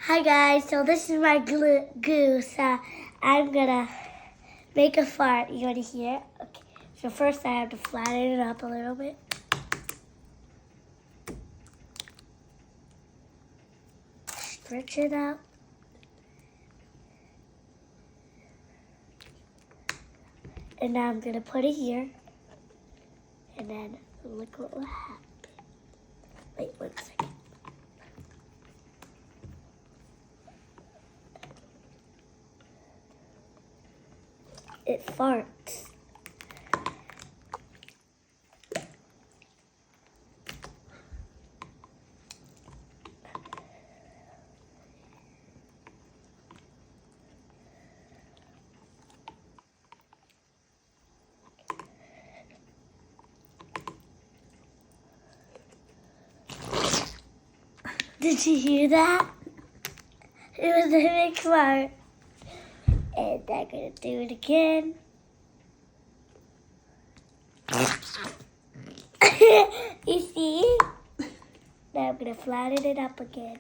Hi guys, so this is my goose. I'm gonna make a fart. You wanna hear? Okay. So first I have to flatten it up a little bit. Stretch it out. And now I'm gonna put it here. And then look what will happen. Wait 1 second. It farts. Did you hear that? It was a big fart. And I'm gonna do it again. You see? Now I'm gonna flatten it up again.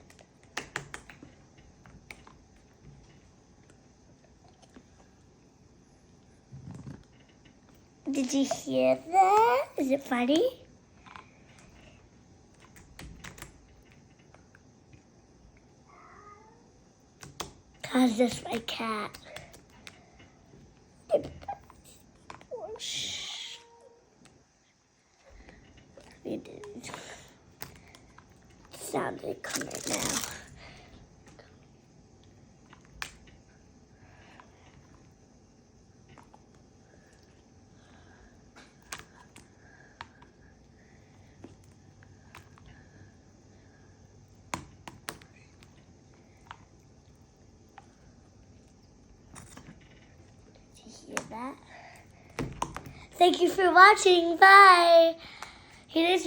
Did you hear that? Is it funny? Cause that's my cat. Shh. It sounds like coming now. Hear that? Thank you for watching. Bye.